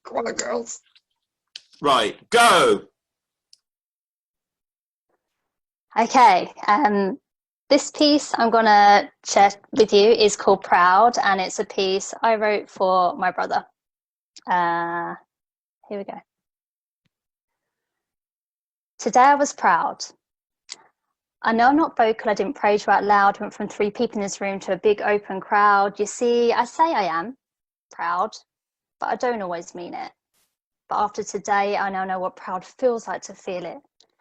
Come on, girls. Right, go. Okay, this piece I'm going to share with you is called Proud, and it's a piece I wrote for my brother. Here we go. Today I was proud. I know I'm not vocal, I didn't praise you out loud, went from 3 people in this room to a big open crowd. You see, I say I am proud, but I don't always mean it. But after today, I now know what proud feels like to feel it.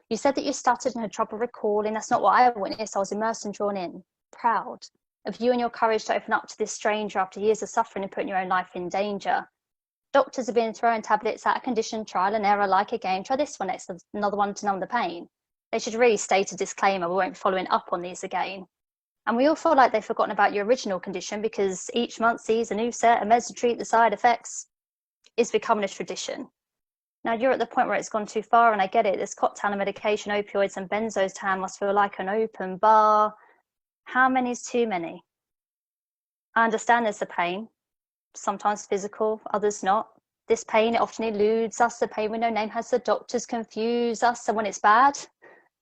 You said that you stuttered and had trouble recalling. That's not what I witnessed. I was immersed and drawn in. Proud of you and your courage to open up to this stranger after years of suffering and putting your own life in danger. Doctors have been throwing tablets at a condition, trial and error like a game. Try this one next, another one to numb the pain. They should really state a disclaimer. We won't be following up on these again. And we all feel like they've forgotten about your original condition because each month sees a new set of meds to treat the side effects. It's becoming a tradition. Now you're at the point where it's gone too far, and I get it. This cocktail of medication, opioids and benzos to hand must feel like an open bar. How many is too many? I understand there's the pain, sometimes physical, others not. This pain, it often eludes us. The pain with no name has the doctors confuse us. And when it's bad,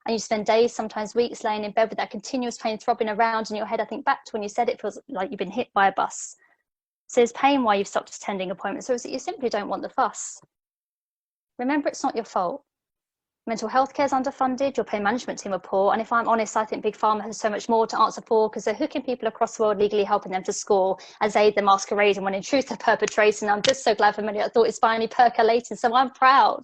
and you spend days, sometimes weeks, laying in bed with that continuous pain throbbing around in your head, I think back to when you said it feels like you've been hit by a bus. So is pain why you've stopped attending appointments, or is it you simply don't want the fuss? Remember, it's not your fault. Mental health care is underfunded, your pain management team are poor, and if I'm honest, I think Big Pharma has so much more to answer for because they're hooking people across the world, legally helping them to score as aid them masquerading when in truth they're perpetrating. I'm just so glad for many. I thought it's finally percolating, so I'm proud.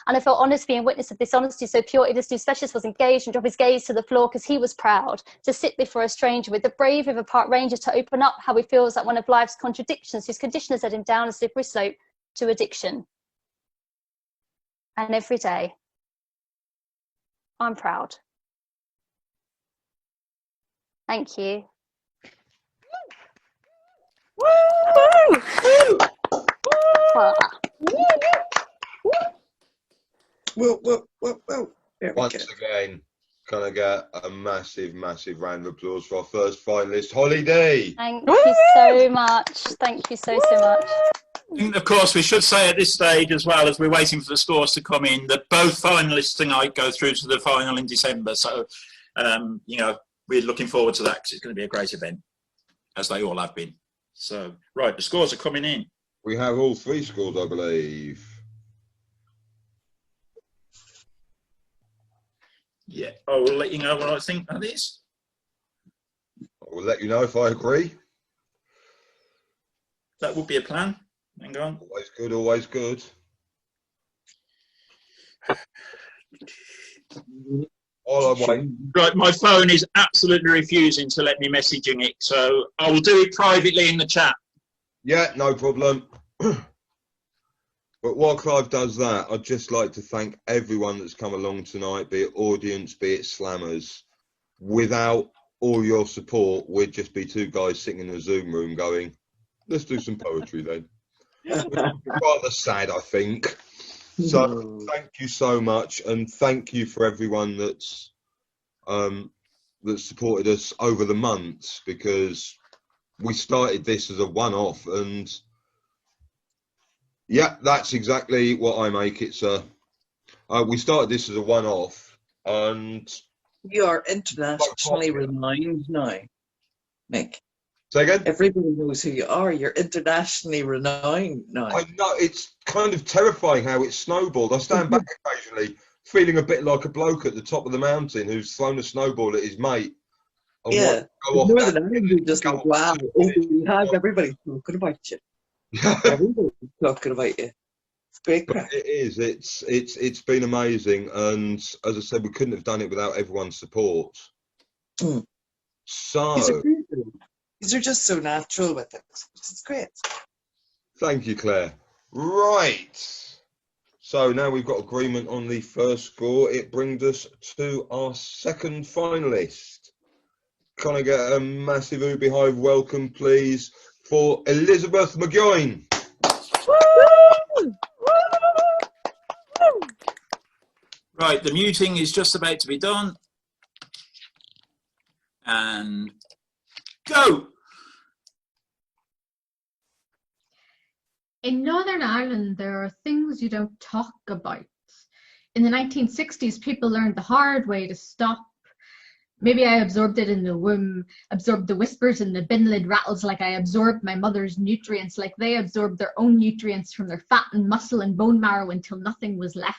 And I felt honoured being witness of this honesty so pure. This new specialist was engaged and dropped his gaze to the floor because he was proud to sit before a stranger with the bravery of a park ranger to open up how he feels like one of life's contradictions whose condition has led him down a slippery slope to addiction. And every day, I'm proud. Thank you. Woo! Woo. Once again, can I get a massive, massive round of applause for our first finalist, Hollie D. Thank you so much. Thank you so much. I think, of course, we should say at this stage, as well as we're waiting for the scores to come in, that both finalists tonight go through to the final in December. So, you know, we're looking forward to that because it's going to be a great event, as they all have been. So, right, the scores are coming in. We have all 3 scores, I believe. Yeah, I will let you know what I think that is. I will let you know if I agree. That would be a plan. Hang on. Always good, always good. All I'm waiting. Right, my phone is absolutely refusing to let me messaging it, so I will do it privately in the chat. Yeah, no problem. But while Clive does that, I'd just like to thank everyone that's come along tonight, be it audience, be it slammers. Without all your support, we'd just be 2 guys sitting in a Zoom room going, let's do some poetry then. Rather sad, I think. So thank you so much, and thank you for everyone that's supported us over the months, because we started this as a one-off, and yeah, that's exactly what I make it, sir. We started this as a one-off, and you're internationally renowned now, Mick. Say again? Everybody knows who you are. You're internationally renowned now. I know, it's kind of terrifying how it snowballed. I stand back occasionally feeling a bit like a bloke at the top of the mountain who's thrown a snowball at his mate. And yeah, Northern Ireland just like, wow, Beehive, everybody's talking about you. Everybody's talking about you. It's great crap. It is. It's been amazing, and as I said, we couldn't have done it without everyone's support. So these are just so natural with it. It's great. Thank you, Claire. Right. So now we've got agreement on the first score. It brings us to our second finalist. Can I get a massive Oooh Beehive welcome, please, for Elizabeth McGeown? Right, the muting is just about to be done. And go! In Northern Ireland, there are things you don't talk about. In the 1960s, people learned the hard way to stop. Maybe I absorbed it in the womb, absorbed the whispers and the bin lid rattles like I absorbed my mother's nutrients, like they absorbed their own nutrients from their fat and muscle and bone marrow until nothing was left.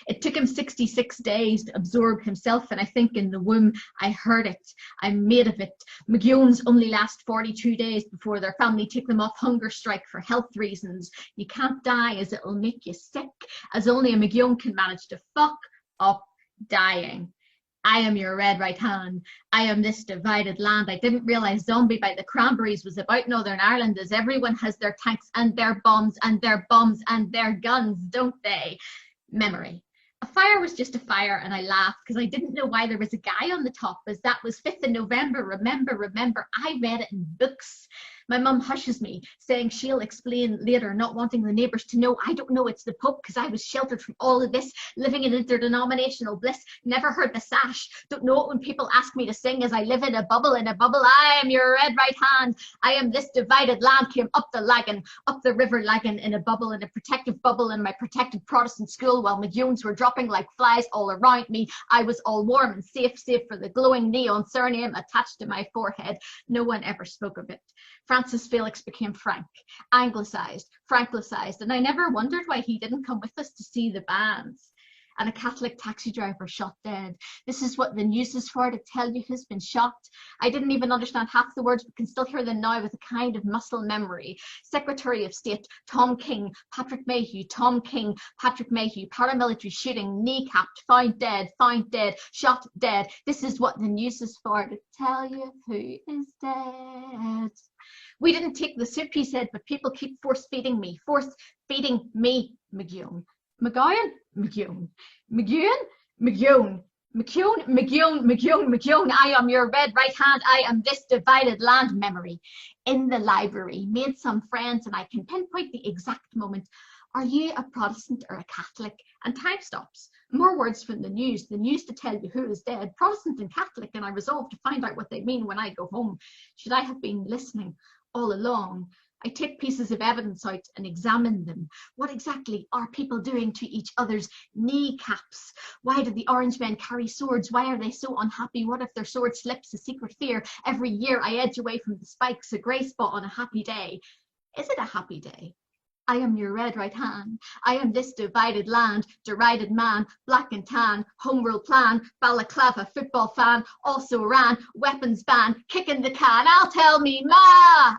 It took him 66 days to absorb himself, and I think in the womb I heard it. I'm made of it. McGeown's only last 42 days before their family take them off hunger strike for health reasons. You can't die as it'll make you sick, as only a McGeown can manage to fuck up dying. I am your red right hand. I am this divided land. I didn't realize Zombie by the Cranberries was about Northern Ireland, as everyone has their tanks and their bombs and their bombs and their guns, don't they? Memory. A fire was just a fire, and I laughed because I didn't know why there was a guy on the top, as that was 5th of November. Remember, I read it in books. My mum hushes me, saying she'll explain later, not wanting the neighbours to know. I don't know it's the Pope, because I was sheltered from all of this, living in interdenominational bliss, never heard the sash, don't know it when people ask me to sing, as I live in a bubble, I am your red right hand, I am this divided land, came up the Lagan, up the river Lagan, in a bubble, in a protective bubble, in my protected Protestant school, while McGeowns were dropping like flies all around me. I was all warm and safe, save for the glowing neon surname attached to my forehead. No one ever spoke of it. Francis Felix became Frank, anglicised, franklicized, and I never wondered why he didn't come with us to see the bands. And a Catholic taxi driver shot dead. This is what the news is for, to tell you who's been shot. I didn't even understand half the words, but can still hear them now with a kind of muscle memory. Secretary of State, Tom King, Patrick Mayhew, Tom King, Patrick Mayhew, paramilitary shooting, kneecapped, found dead, shot dead. This is what the news is for, to tell you who is dead. We didn't take the soup, he said, but people keep force-feeding me, McGeown. McGowan? McGeown. McGeown? McGeown. McGeown. I am your red right hand. I am this divided land. Memory. In the library. Made some friends, and I can pinpoint the exact moment. Are you a Protestant or a Catholic? And time stops. More words from the news to tell you who is dead. Protestant and Catholic, and I resolve to find out what they mean when I go home. Should I have been listening all along? I take pieces of evidence out and examine them. What exactly are people doing to each other's kneecaps? Why do the orange men carry swords? Why are they so unhappy? What if their sword slips? A secret fear. Every year I edge away from the spikes, a grey spot on a happy day. Is it a happy day? I am your red right hand. I am this divided land, derided man, black and tan, home rule plan, balaclava, football fan, also ran, weapons ban, kicking the can. I'll tell me, ma,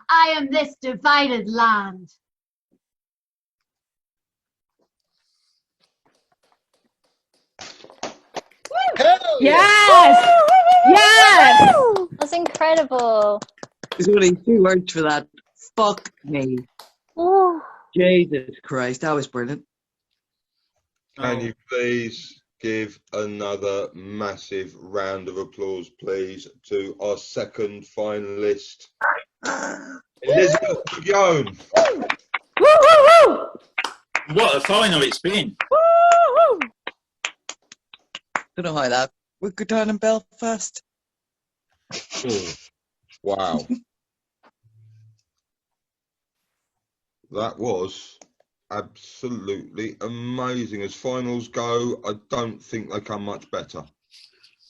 I am this divided land. Yes! Yes! That's incredible. There's only 2 words for that. Fuck me. Ooh. Jesus Christ, that was brilliant. Can you please give another massive round of applause, please, to our second finalist, Elizabeth McGeown. What a final it's been. Don't know how that would go down in Belfast. Wow. That was absolutely amazing. As finals go, I don't think they come much better.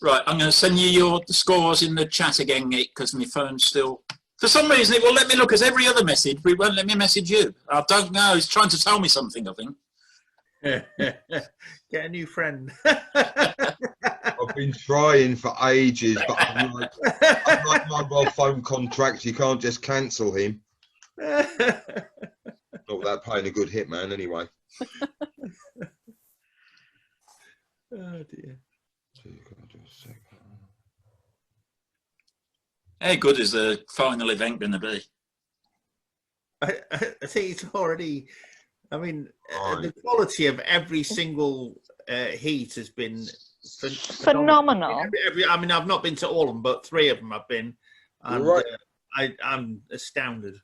Right, I'm going to send you the scores in the chat again, Nick, because my phone's still... For some reason, it will let me look as every other message, but it won't let me message you. I don't know. It's trying to tell me something, I think. Get a new friend. I've been trying for ages, but unlike mobile phone contracts, you can't just cancel him. Not without paying a good hitman, anyway. Oh dear. How good is the final event going to be? I think it's already. I mean, the quality of every single heat has been Phenomenal. I mean, I've not been to all of them, but 3 of them I've been. And, right. I'm astounded.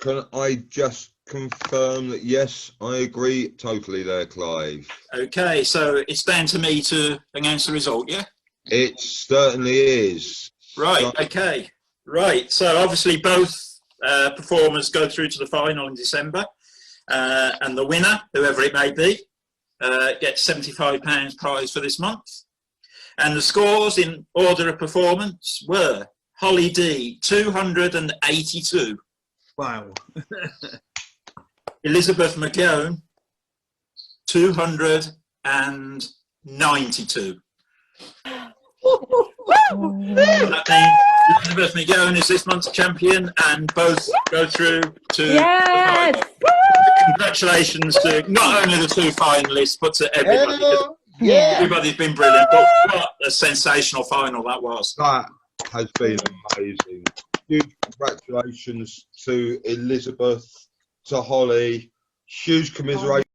Can I just confirm that, yes, I agree totally there, Clive? Okay, so it's down to me to announce the result, yeah? It certainly is. Right, So, okay. Right, so obviously both performers go through to the final in December. And the winner, whoever it may be, gets £75 prize for this month. And the scores in order of performance were Hollie D, 282. Wow. Elizabeth McGeown, 292. That means Elizabeth McGeown is this month's champion, and both go through to the final. Congratulations to not only the two finalists, but to everybody. Everybody's been brilliant. But what a sensational final that was. That has been amazing. Huge congratulations to Elizabeth, to Hollie. Huge commiseration